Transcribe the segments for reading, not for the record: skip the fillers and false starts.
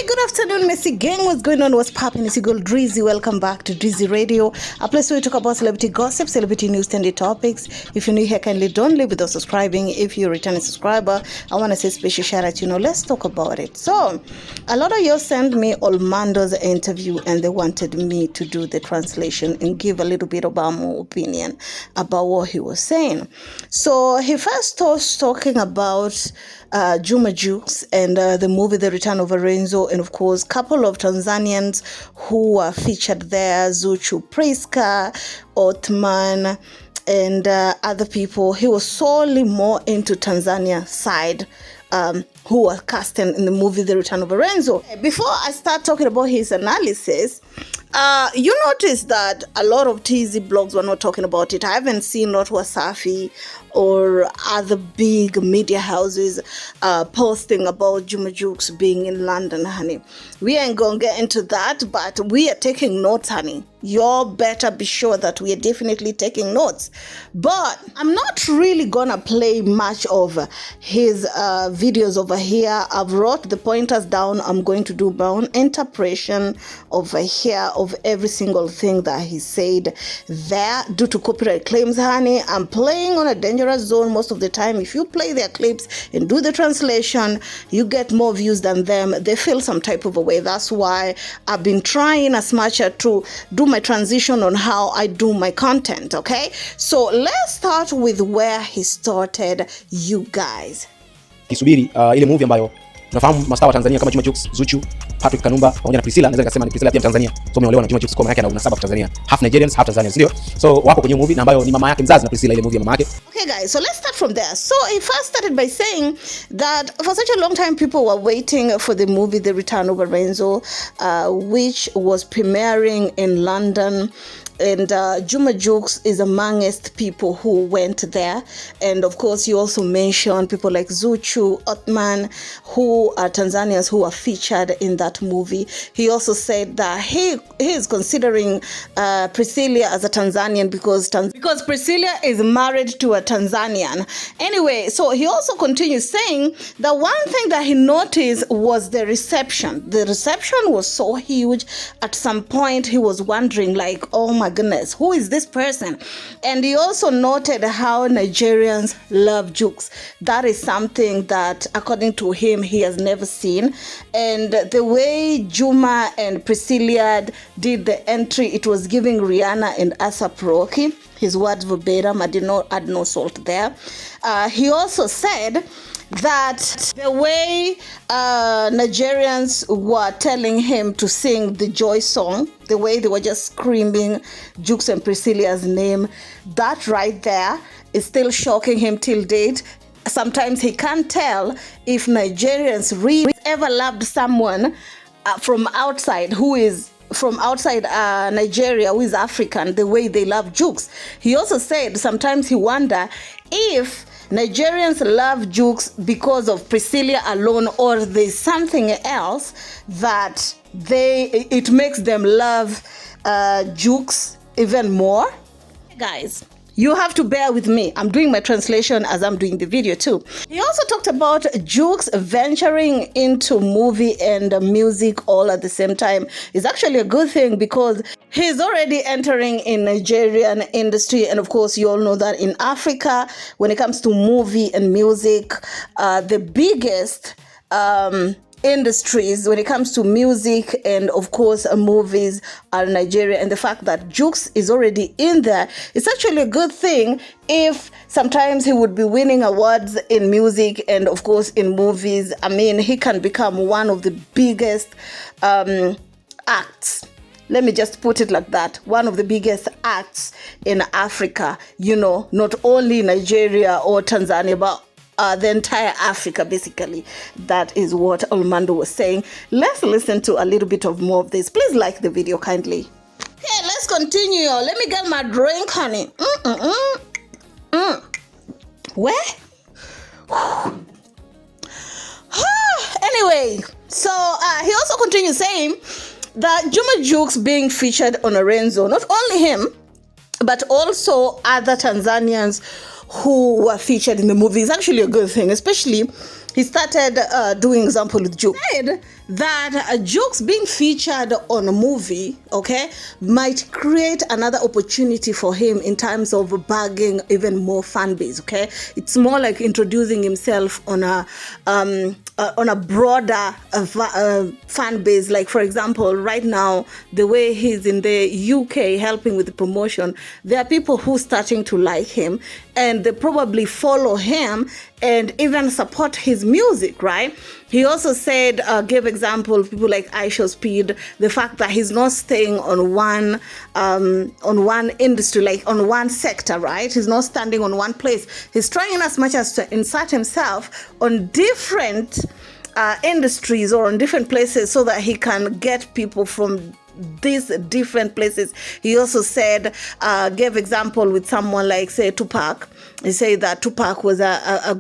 Good afternoon, Messy Gang. What's going on? What's popping? It's your girl Drizzy. Welcome back to Drizzy Radio, a place where we talk about celebrity gossip, celebrity news, trendy topics. If you're new here, kindly don't leave without subscribing. If you're a returning subscriber, I want to say special shout out. Let's talk about it. So, a lot of you sent me Olmando's interview, and they wanted me to do the translation and give a little bit of my opinion about what he was saying. So, he first starts talking about Juma Jukes and the movie The Return of Lorenzo, and of course couple of Tanzanians who are featured there, Zuchu Priska, Othman, and other people. He was solely more into Tanzania side, who were casting in the movie The Return of Lorenzo. Before I start talking about his analysis, you notice that a lot of TZ blogs were not talking about it. I haven't seen Not Wasafi or other big media houses posting about Juma Jukes being in London, honey. We ain't gonna get into that, but we are taking notes, honey. You better be sure that we are definitely taking notes. But I'm not really gonna play much of his videos over here. I've wrote the pointers down. I'm going to do my own interpretation over here of every single thing that he said there. Due to copyright claims, honey, I'm playing on a dangerous zone most of the time. If you play their clips and do the translation, you get more views than them. They feel some type of a way. That's why I've been trying as much to do my transition on how I do my content, okay? So let's start with where he started, you guys. Kisubiri ile movie ambayo tunafahamu mastaa wa Tanzania kama Juma Jukes, Zuchu, Patrick Kanumba pamoja na Priscilla, naweza nikasema ni Priscilla pia Tanzania. So umeolewa na Juma Jukes kwa maana yake ana unasaba wa Tanzania. Half Nigerians, half Tanzanians, ndio? So wapo kwenye movie ambayo ni mama yake mzazi na Priscilla, ile movie ya mama yake. Okay guys, so let's start from there. So he first started by saying that for such a long time people were waiting for the movie The Return of Lorenzo, which was premiering in London. And Juma Jukes is amongst people who went there. And of course, you also mentioned people like Zuchu, Othman, who are Tanzanians who are featured in that movie. He also said that he is considering Priscilla as a Tanzanian because Priscilla is married to a Tanzanian. Anyway, so he also continues saying that one thing that he noticed was the reception. The reception was so huge. At some point, he was wondering like, oh my goodness, who is this person? And he also noted how Nigerians love Jukes. That is something that, according to him, he has never seen. And the way Juma and Priscilla did the entry, it was giving Rihanna and ASAP Rocky. His words verbatim, I did not add no salt there. He also said that the way Nigerians were telling him to sing the Joy song, the way they were just screaming Jukes and Priscilla's name, that right there is still shocking him till date. Sometimes he can't tell if Nigerians really ever loved someone from outside who is from outside Nigeria, who is African, the way they love Jukes. He also said sometimes he wonder if Nigerians love Jukes because of Priscilla alone, or there's something else that it makes them love Jukes even more. Guys, you have to bear with me. I'm doing my translation as I'm doing the video too. He also talked about Jukes venturing into movie and music all at the same time. It's actually a good thing because he's already entering in Nigerian industry. And of course, you all know that in Africa, when it comes to movie and music, the biggest industries when it comes to music and of course movies are Nigeria. And the fact that Jukes is already in there, it's actually a good thing. If sometimes he would be winning awards in music and of course in movies, I mean, he can become one of the biggest acts. Let me just put it like that. One of the biggest acts in Africa, not only Nigeria or Tanzania, but the entire Africa, basically. That is what Olmando was saying. Let's listen to a little bit of more of this. Please like the video kindly. Okay, let's continue. Let me get my drink, honey. Where? Anyway, so he also continues saying that Juma Jukes being featured on Lorenzo, not only him, but also other Tanzanians who were featured in the movie is actually a good thing. Especially, he started doing example with Jukes. He said that Jukes being featured on a movie, okay, might create another opportunity for him in terms of bagging even more fan base, okay? It's more like introducing himself on a broader fan base. Like, for example, right now, the way he's in the UK helping with the promotion, there are people who are starting to like him, and they probably follow him and even support his music, right? He also said, gave example, people like Aisha Speed, the fact that he's not staying on one industry, like on one sector, right? He's not standing on one place. He's trying as much as to insert himself on different industries or on different places so that he can get people from these different places. He also said, gave example with someone like, say, Tupac. He said that Tupac was a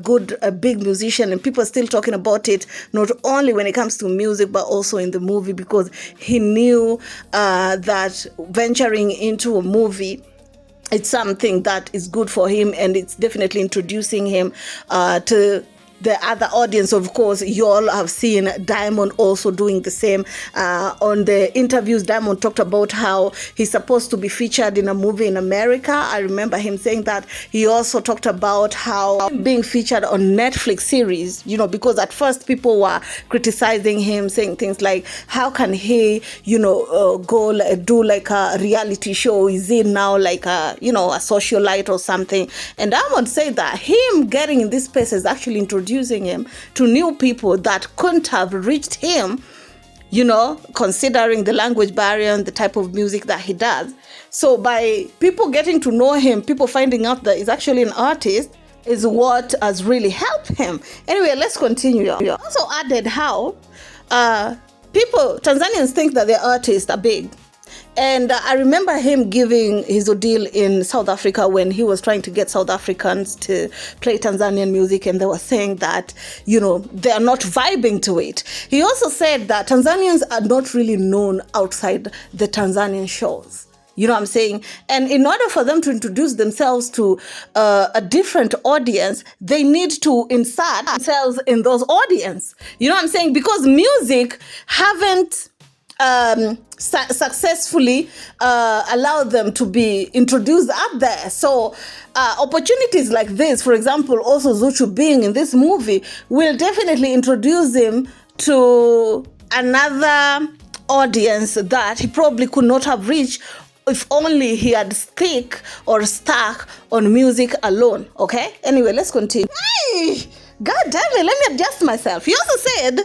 big musician, and people are still talking about it, not only when it comes to music, but also in the movie, because he knew that venturing into a movie, it's something that is good for him, and it's definitely introducing him to the other audience. Of course, you all have seen Diamond also doing the same. On the interviews, Diamond talked about how he's supposed to be featured in a movie in America. I remember him saying that. He also talked about how being featured on Netflix series, you know, because at first people were criticizing him, saying things like, how can he, go do like a reality show? Is he now like a socialite or something? And Diamond said that him getting in this space is actually introducing him to new people that couldn't have reached him, considering the language barrier and the type of music that he does. So by people getting to know him, people finding out that he's actually an artist is what has really helped him. Anyway, let's continue. He also added how Tanzanians think that their artists are big. And I remember him giving his ordeal in South Africa when he was trying to get South Africans to play Tanzanian music, and they were saying that, they are not vibing to it. He also said that Tanzanians are not really known outside the Tanzanian shows. You know what I'm saying? And in order for them to introduce themselves to a different audience, they need to insert themselves in those audience. You know what I'm saying? Because music haven't successfully allowed them to be introduced up there. So opportunities like this, for example, also Zuchu being in this movie, will definitely introduce him to another audience that he probably could not have reached if only he had stuck on music alone. Okay? Anyway, let's continue. Hey! God damn it, let me adjust myself. He also said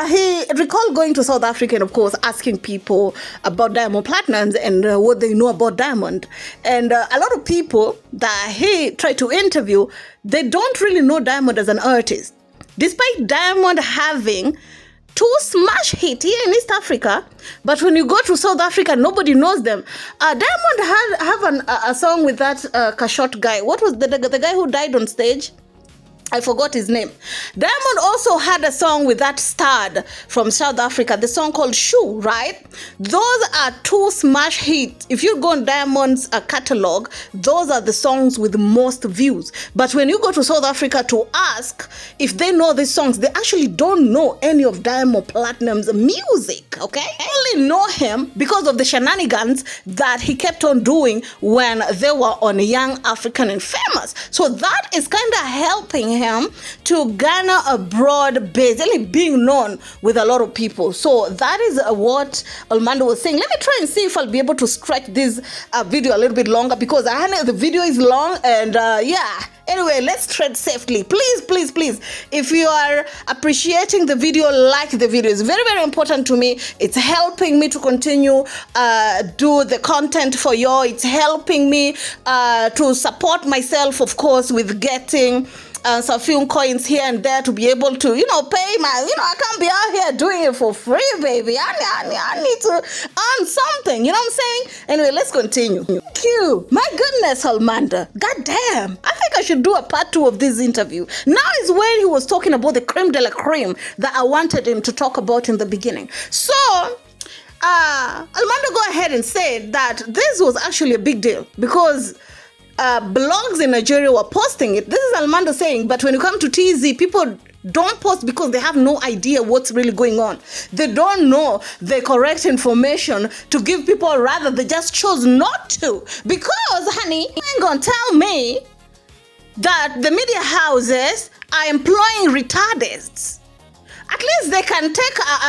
he recalled going to South Africa and, of course, asking people about Diamond Platnumz and what they know about Diamond. And a lot of people that he tried to interview, they don't really know Diamond as an artist. Despite Diamond having 2 smash hits here in East Africa, but when you go to South Africa, nobody knows them. Diamond have a song with that Kashot guy. What was the guy who died on stage? I forgot his name. Diamond also had a song with that stud from South Africa, the song called Shoe, right? Those are 2 smash hits. If you go on Diamond's catalog, those are the songs with the most views. But when you go to South Africa to ask if they know these songs, they actually don't know any of Diamond Platnumz's music, okay? They only know him because of the shenanigans that he kept on doing when they were on Young African and Famous. So that is kind of helping him to garner a broad base, really being known with a lot of people. So that is what Armando was saying. Let me try and see if I'll be able to stretch this video a little bit longer, because I know the video is long, and Anyway, let's tread safely. Please, if you are appreciating the video, like the video. It's very, very important to me. It's helping me to continue do the content for you. It's helping me to support myself, of course, with getting some few coins here and there to be able to, pay my, I can't be out here doing it for free, baby. I need to earn something, you know what I'm saying? Anyway, let's continue. Thank you. My goodness, Almanda. God damn. I think I should do a part 2 of this interview. Now is when he was talking about the creme de la creme that I wanted him to talk about in the beginning. So, Armando go ahead and said that this was actually a big deal because blogs in Nigeria were posting it. This is Armando saying, but when you come to TZ, people don't post because they have no idea what's really going on. They don't know the correct information to give people, or rather they just chose not to. Because, honey, you ain't gonna tell me that the media houses are employing retardists. At least they can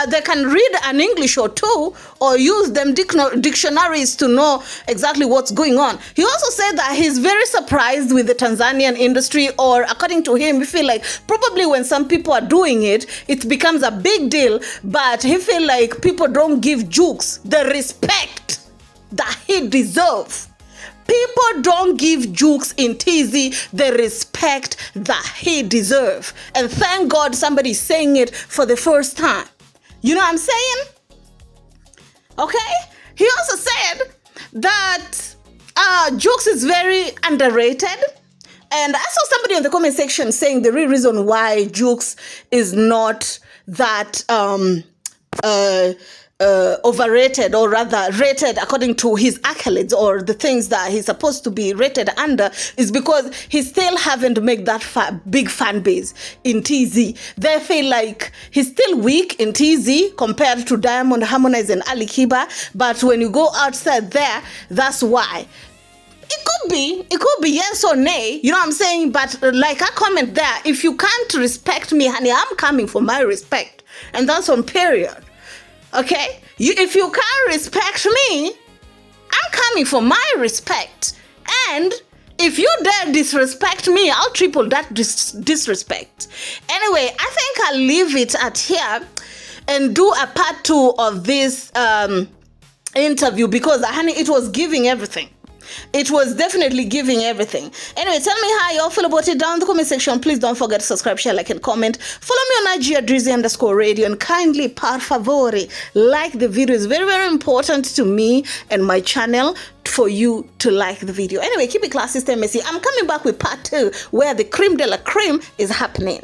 they can read an English or two, or use them dictionaries to know exactly what's going on. He also said that he's very surprised with the Tanzanian industry, or according to him, he feel like probably when some people are doing it, it becomes a big deal, but he feel like people don't give Jukes the respect that he deserves. People don't give Jukes in TZ the respect that he deserves. And thank God somebody's saying it for the first time. You know what I'm saying? Okay? He also said that Jukes is very underrated. And I saw somebody in the comment section saying the real reason why Jukes is not that overrated, or rather rated according to his accolades or the things that he's supposed to be rated under, is because he still haven't made that big fan base in TZ. They feel like he's still weak in TZ compared to Diamond, Harmonize, and Ali Kiba. But when you go outside there, that's why. It could be yes or nay, you know what I'm saying? But like I comment there, if you can't respect me, honey, I'm coming for my respect. And that's on period. Okay? If you can't respect me, I'm coming for my respect. And if you dare disrespect me, I'll triple that disrespect. Anyway, I think I'll leave it at here and do a part 2 of this interview, because, honey, it was giving everything. It was definitely giving everything. Anyway, tell me how y'all feel about it down in the comment section. Please don't forget to subscribe, share, like, and comment. Follow me on IG at Drizzy_radio, and kindly, par favore, like the video. It's very, very important to me and my channel for you to like the video. Anyway, keep it classy, stay messy. I'm coming back with part 2 where the creme de la creme is happening.